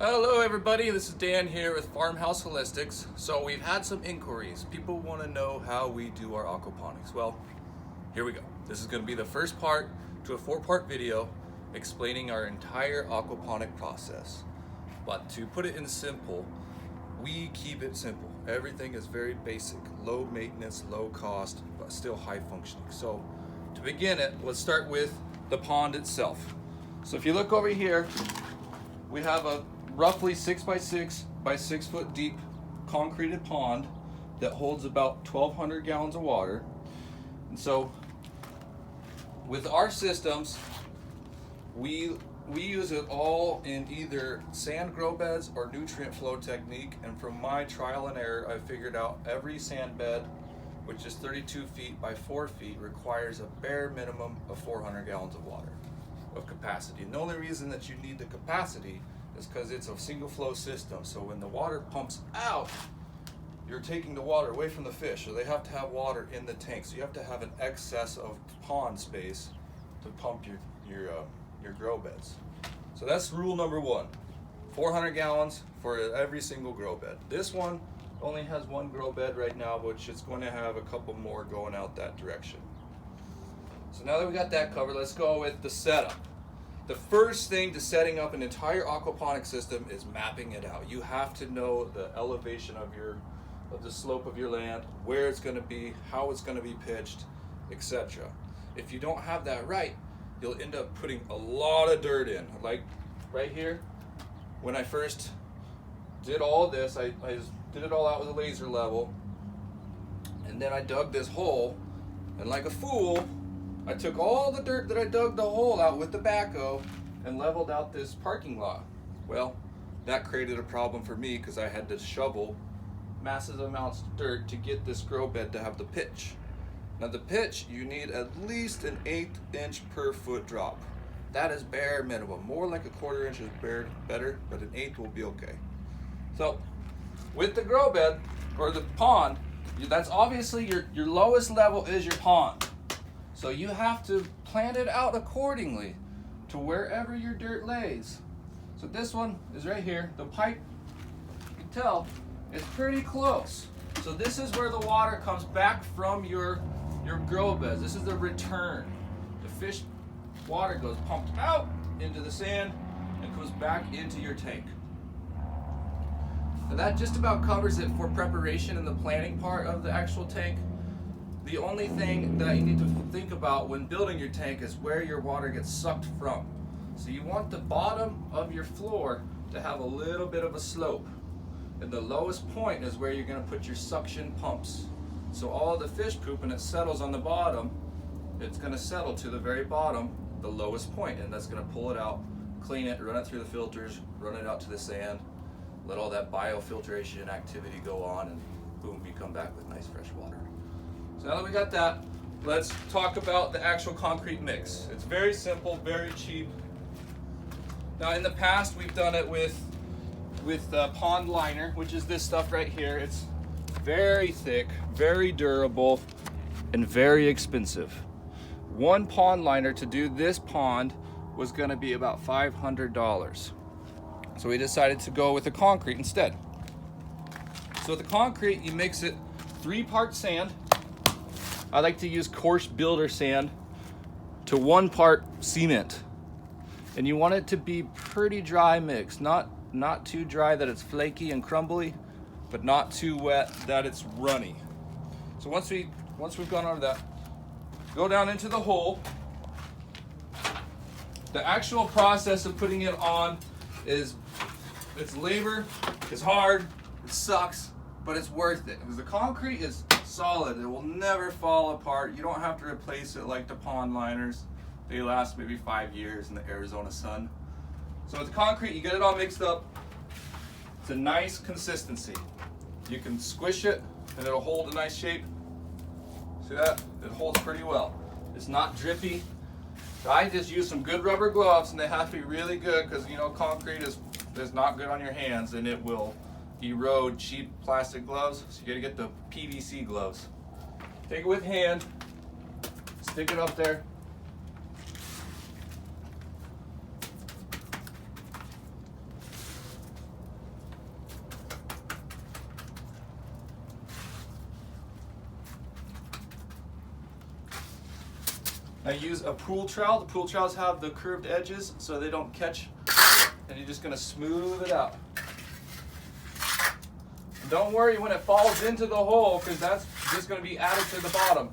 Hello everybody, this is Dan here with Farmhouse Holistics. So we've had some inquiries. People want to know how we do our aquaponics. Well, here we go. This is going to be the first part to a 4-part video explaining our entire aquaponic process. But to put it in simple, we keep it simple. Everything is very basic, low maintenance, low cost, but still high functioning. So to begin it, let's start with the pond itself. So if you look over here, we have a roughly 6 by 6 by 6 foot deep concreted pond that holds about 1,200 gallons of water. And so with our systems, we use it all in either sand grow beds or nutrient flow technique. And from my trial and error, I figured out every sand bed, which is 32 feet by 4 feet, requires a bare minimum of 400 gallons of water of capacity. And the only reason that you need the capacity is because it's a single flow system. So when the water pumps out, you're taking the water away from the fish. So they have to have water in the tank. So you have to have an excess of pond space to pump your grow beds. So that's rule number 1. 400 gallons for every single grow bed. This one only has one grow bed right now, which is going to have a couple more going out that direction. So now that we got that covered, let's go with the setup. The first thing to setting up an entire aquaponic system is mapping it out. You have to know the elevation of the slope of your land, where it's going to be, how it's going to be pitched, etc. If you don't have that right, you'll end up putting a lot of dirt in. Like right here, when I first did all this, I did it all out with a laser level, and then I dug this hole, and like a fool, I took all the dirt that I dug the hole out with the backhoe and leveled out this parking lot. Well, that created a problem for me because I had to shovel massive amounts of dirt to get this grow bed to have the pitch. Now the pitch, you need at least an 1/8 inch per foot drop. That is bare minimum. More like a 1/4 inch is better, but an 1/8 will be okay. So with the grow bed or the pond, that's obviously your lowest level is your pond. So you have to plan it out accordingly to wherever your dirt lays. So this one is right here. The pipe, you can tell, is pretty close. So this is where the water comes back from your grow beds. This is the return. The fish water goes pumped out into the sand and comes back into your tank. Now that just about covers it for preparation and the planning part of the actual tank. The only thing that you need to think about when building your tank is where your water gets sucked from. So you want the bottom of your floor to have a little bit of a slope. And the lowest point is where you're going to put your suction pumps. So all the fish poop, when it settles on the bottom, it's going to settle to the very bottom, the lowest point, and that's going to pull it out, clean it, run it through the filters, run it out to the sand, let all that biofiltration activity go on, and boom, you come back with nice fresh water. So now that we got that, let's talk about the actual concrete mix. It's very simple, very cheap. Now in the past, we've done it with pond liner, which is this stuff right here. It's very thick, very durable, and very expensive. One pond liner to do this pond was going to be about $500. So we decided to go with the concrete instead. So with the concrete, you mix it 3 parts sand. I like to use coarse builder sand to 1 part cement. And you want it to be pretty dry mix, not too dry that it's flaky and crumbly, but not too wet that it's runny. So once we've gone over that, go down into the hole. The actual process of putting it on it's labor, it's hard, it sucks, but it's worth it because the concrete is solid. It will never fall apart. You don't have to replace it like the pond liners. They last maybe 5 years in the Arizona sun. So with the concrete, you get it all mixed up. It's a nice consistency. You can squish it and it'll hold a nice shape. See that? It holds pretty well. It's not drippy. I just use some good rubber gloves, and they have to be really good because concrete is not good on your hands and it will erode cheap plastic gloves. So you gotta get the PVC gloves. Take it with hand, stick it up there. I use a pool trowel. The pool trowels have the curved edges so they don't catch, and you're just gonna smooth it out. Don't worry when it falls into the hole, because that's just gonna be added to the bottom.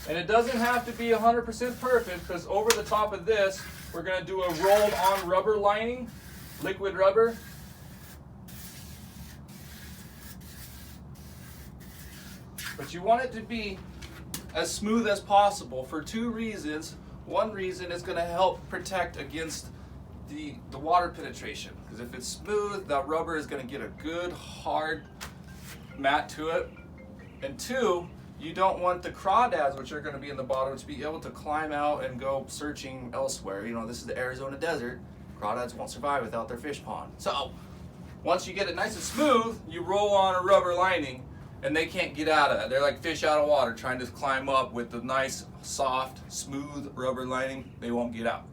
And it doesn't have to be 100% perfect, because over the top of this, we're going to do a rolled on rubber lining, liquid rubber. But you want it to be as smooth as possible for two reasons. One reason is going to help protect against the water penetration, because if it's smooth, that rubber is going to get a good hard mat to it. And two, you don't want the crawdads, which are going to be in the bottom, to be able to climb out and go searching elsewhere. You know, this is the Arizona desert. Crawdads won't survive without their fish pond. So once you get it nice and smooth, you roll on a rubber lining and they can't get out of it. They're like fish out of water trying to climb up with the nice, soft, smooth rubber lining. They won't get out.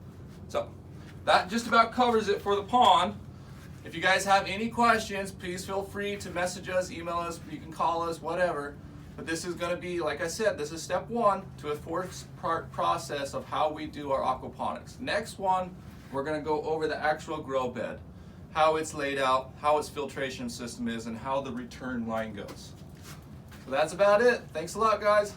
So that just about covers it for the pond. If you guys have any questions, please feel free to message us, email us, you can call us, whatever. But this is going to be, like I said, this is step one to a four-part process of how we do our aquaponics. Next one, we're going to go over the actual grow bed, how it's laid out, how its filtration system is, and how the return line goes. So that's about it. Thanks a lot, guys.